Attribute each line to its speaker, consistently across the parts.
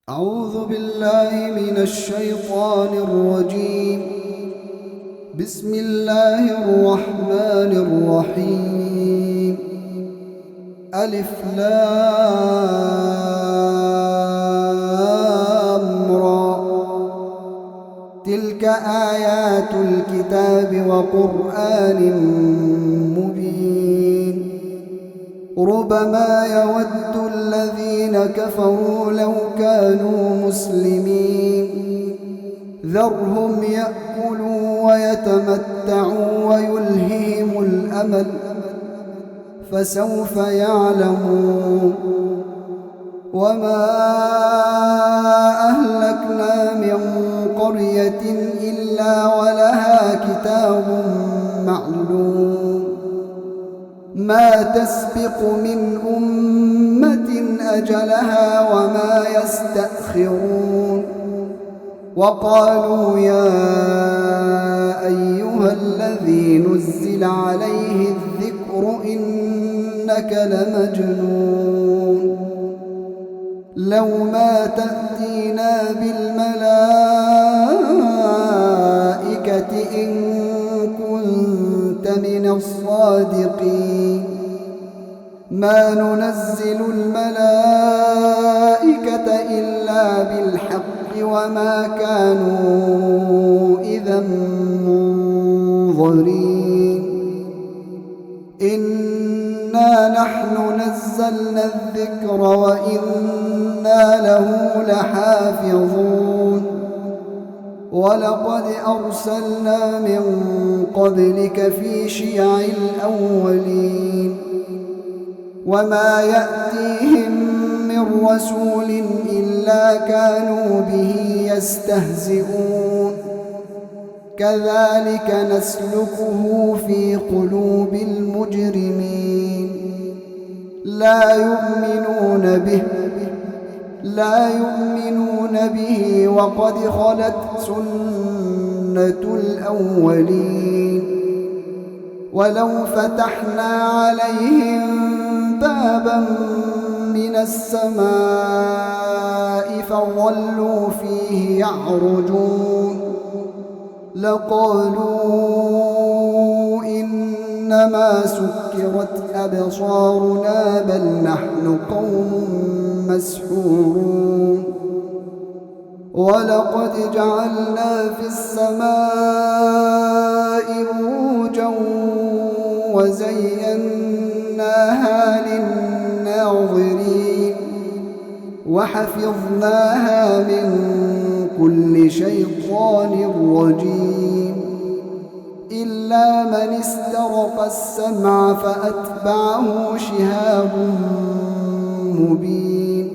Speaker 1: أعوذ بالله من الشيطان الرجيم. بسم الله الرحمن الرحيم. ألف لام را. تلك آيات الكتاب وقرآن مبين. ربما يود الذين كفروا لو كانوا مسلمين. ذرهم يأكلوا ويتمتعوا ويلههم الأمل فسوف يعلمون. وما أهلكنا من قرية إلا ولها كتاب معلوم ما تسبق من أمة أجلها وما يستأخرون. وقالوا يا أيها الذي نزل عليه الذكر إنك لمجنون لو ما تأتينا بالملائكة إن كنت من الصادقين. ما ننزل الملائكة إلا بالحق وما كانوا إذا منظرين. إنا نحن نزلنا الذكر وإنا له لحافظون. ولقد أرسلنا من قبلك في شيع الأولين وما يأتيهم من رسول إلا كانوا به يستهزئون. كذلك نسلكه في قلوب المجرمين. لا يؤمنون به وقد خلت سنة الأولين. ولو فتحنا عليهم بابا من السماء فظلوا فيه يعرجون لقالوا إنما سكرت أبصارنا بل نحن قوم مسحورون. ولقد جعلنا في السماء بروجا وزيناها للناظرين وحفظناها من كل شيطان رجيم إلا من استرق السمع فأتبعه شهاب مبين.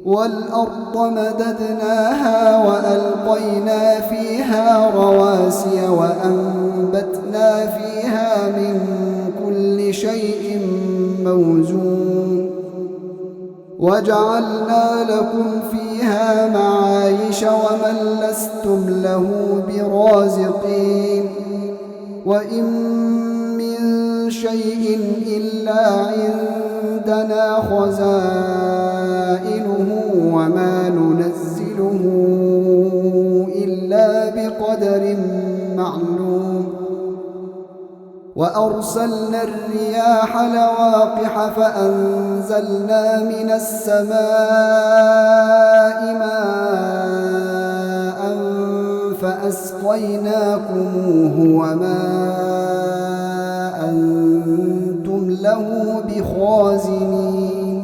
Speaker 1: والأرض مددناها وألقينا فيها رواسي وأنبتنا فيها من كل شيء موزون. وجعلنا لكم فيها معايش ومن لستم له برازقين. وإن من شيء إلا عندنا خزائنه وما ننزله إلا بقدر معلوم. وأرسلنا الرياح لواقح فأنزلنا من السماء ماء فأسقيناكموه وما أنتم له بخازنين.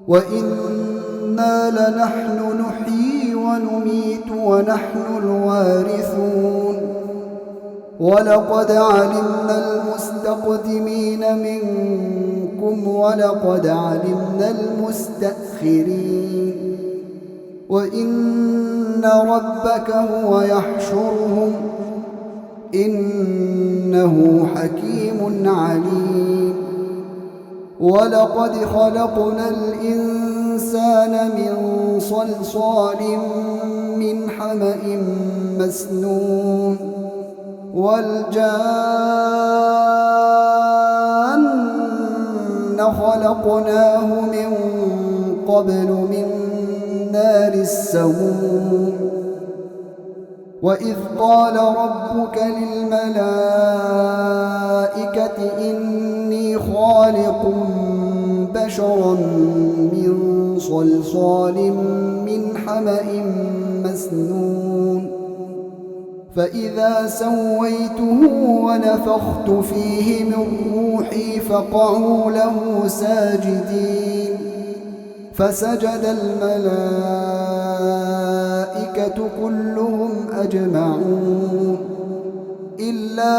Speaker 1: وإنا لنحن نحيي ونميت ونحن الوارثون. ولقد علمنا المستقدمين منكم ولقد علمنا المستأخرين. وإن ربك هو يحشرهم إنه حكيم عليم. ولقد خلقنا الإنسان من صلصال من حمأ مسنون. والجان خلقناه من قبل من نار السموم وإذ قال ربك للملائكة إني خالق بشرا من صلصال من حمأ مسنون فإذا سويته ونفخت فيه من روحي فقعوا له ساجدين فسجد الملائكة كلهم أجمعون إلا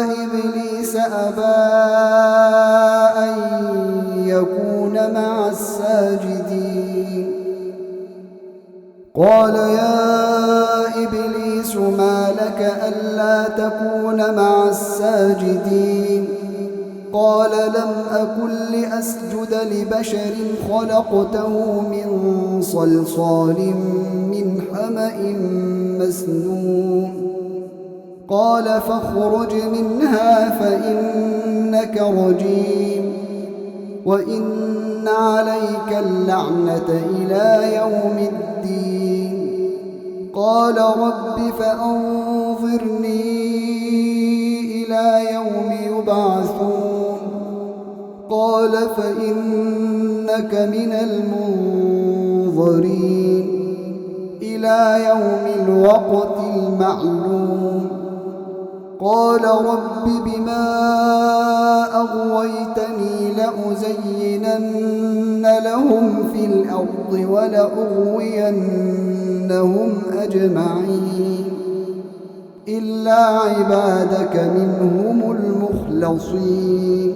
Speaker 1: إبليس أبى أن يكون مع الساجدين قال يا إبليس ما لك ألا تكون مع الساجدين قال لم أكن لأسجد لبشر خلقته من صلصال من حمأ مسنون قال فاخرج منها فإنك رجيم وإن عليك اللعنة إلى يوم الدين قال رب فأنظرني إلى يوم يبعثون قال فإنك من المنظرين إلى يوم الوقت المعلوم قال رب بما أغويتني لأزينن لهم في الأرض ولأغوينهم أجمعين إلا عبادك منهم المخلصين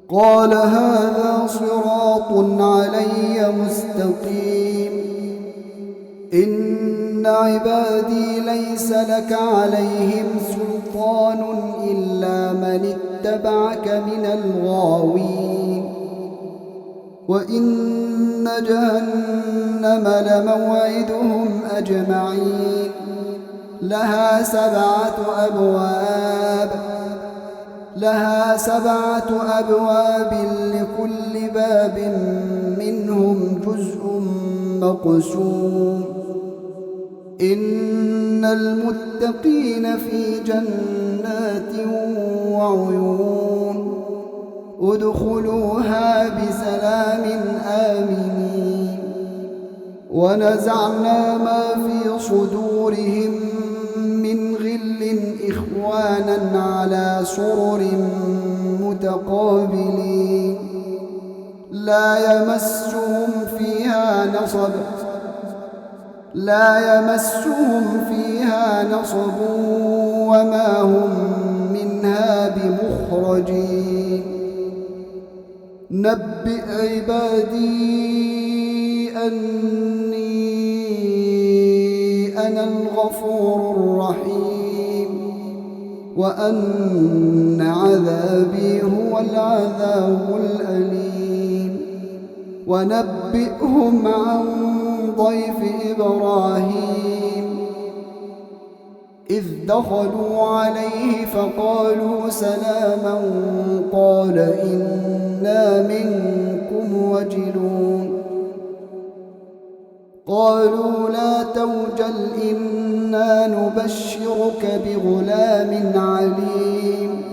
Speaker 1: قال هذا صراط علي مستقيم إن عبادي ليس لك عليهم سلطان إلا من اتبعك من الغاوين وإن جهنم لموعدهم أجمعين لها سبعة أبواب لكل باب منهم جزء مقسوم إن المتقين في جنات وعيون ادخلوها بسلام آمنين ونزعنا ما في صدورهم من غل إخوانا على سرر متقابلين لا يمسهم فيها نصب وما هم منها بمخرجين نبئ عبادي أني أنا الغفور الرحيم وأن عذابي هو العذاب الأليم ونبئهم عن ضيف إبراهيم إذ دخلوا عليه فقالوا سلاما قال إنا منكم وجلون قالوا لا توجل إنا نبشرك بغلام عليم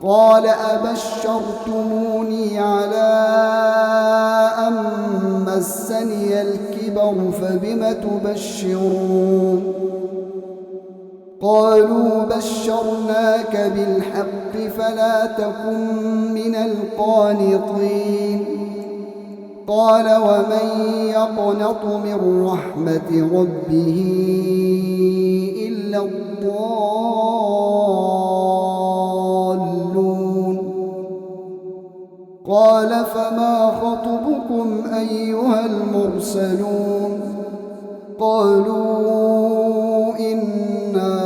Speaker 1: قال أبشرتموني على أن مسني الكبر فبم تبشرون قالوا بشرناك بالحق فلا تكن من القانطين قال ومن يقنط من رحمة ربه إلا الضالون قال فما خطبكم أيها المرسلون قالوا إنا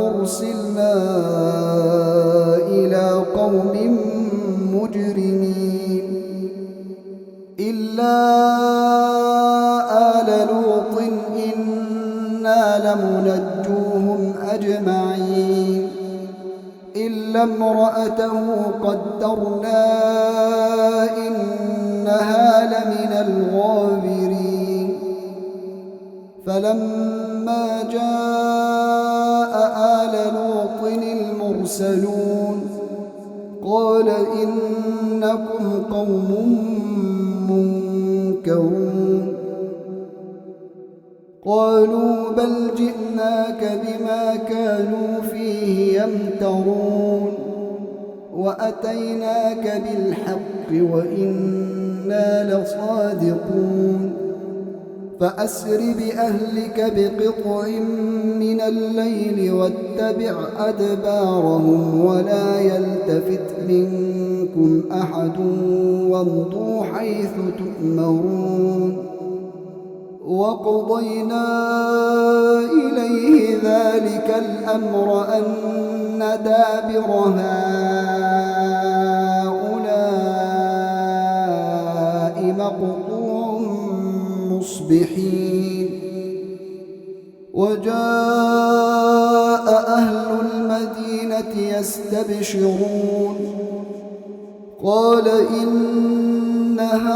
Speaker 1: أرسلنا إلى قوم مجرمين إلا آل لوط إنا لمنجوهم أجمعين إلا إلا امرأته قدرنا إنها لمن الغابرين فلما جاء آل لوط المرسلون قال إنكم قوم منكرون قالوا بل جئناك بما كانوا فيه يمترون وأتيناك بالحق وإنا لصادقون فأسر بأهلك بقطع من الليل واتبع أدبارهم ولا يلتفت منكم أحد وامضوا حيث تؤمرون وقضينا إليه ذلك الأمر أن دابر هؤلاء مقطوع مصبحين وجاء أهل المدينة يستبشرون قال إن هؤلاء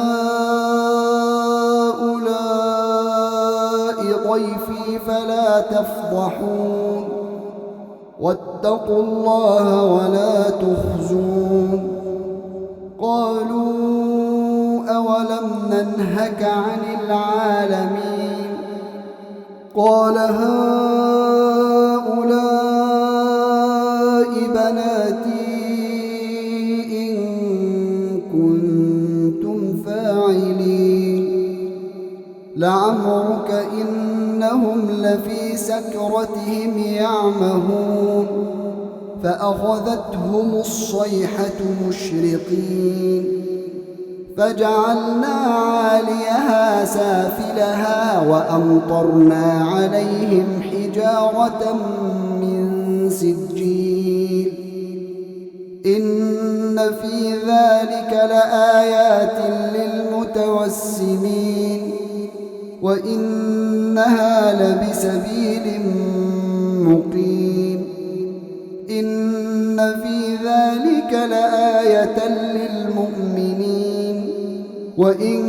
Speaker 1: ضيفي فلا تفضحون واتقوا الله ولا تخزون قالوا أولم ننهك عن العالمين قال هؤلاء بناتي إن كنتم فاعلين لعمرك إنهم لفي سكرتهم يعمهون فأخذتهم الصيحة مشرقين فجعلنا عاليها سافلها وأمطرنا عليهم حجارة من سجيل إن في ذلك لآيات للمتوسمين وإنها لبسبيل مقيم إن في ذلك لآية للمؤمنين وإن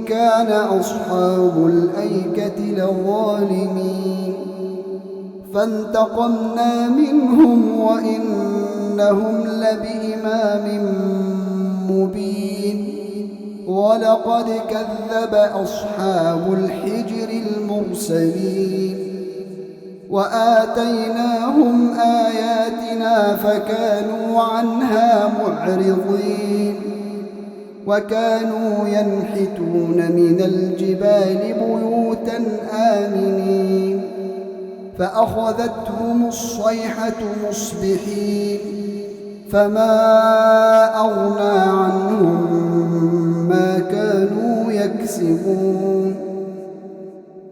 Speaker 1: كان أصحاب الأيكة لظالمين فانتقمنا منهم وإنهم لبإمام مبين ولقد كذب أصحاب الحجر المرسلين وآتيناهم آياتنا فكانوا عنها معرضين وكانوا ينحتون من الجبال بيوتا آمنين فأخذتهم الصيحة مصبحين فما أغنى عنهم ما كانوا يكسبون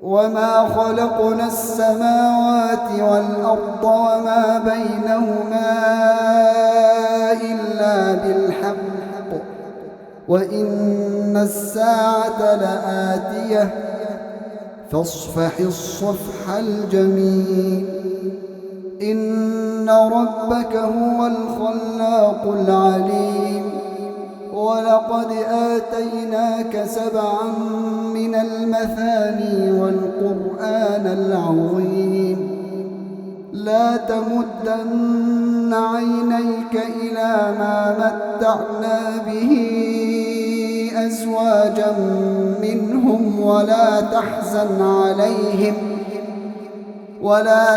Speaker 1: وما خلقنا السماوات والأرض وما بينهما إلا بالحق وإن الساعة لآتية فاصفح الصفح الجميل إن ربك هو الخلاق العليم ولقد آتيناك 7 من المثاني والقرآن العظيم لا تمدن عينيك إلى ما متعنا به أزواجا منهم ولا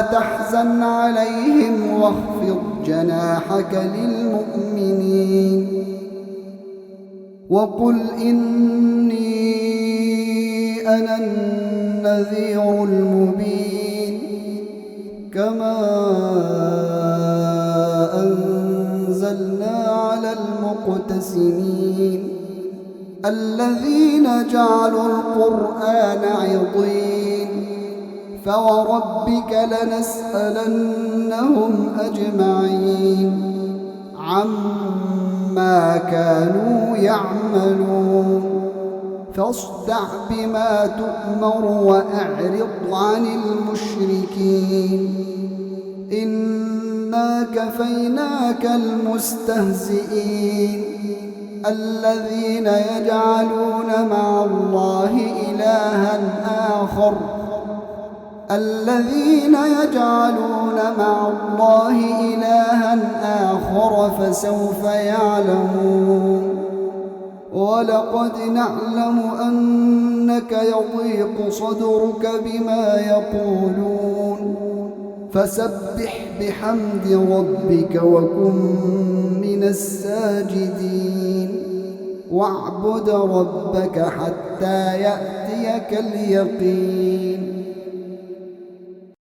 Speaker 1: تحزن عليهم واخفض جناحك للمؤمنين وقل إني أنا النذير المبين كما أنزلنا على المقتسمين الذين جعلوا القرآن عضين فوربك لنسألنهم أجمعين عما كانوا يعملون فاصدع بما تؤمر وأعرض عن المشركين إنا كفيناك المستهزئين الذين يجعلون مع الله إلها آخر فسوف يعلمون ولقد نعلم أنك يضيق صدرك بما يقولون فسبح بحمد ربك وكن من الساجدين واعبد ربك حتى يأتيك اليقين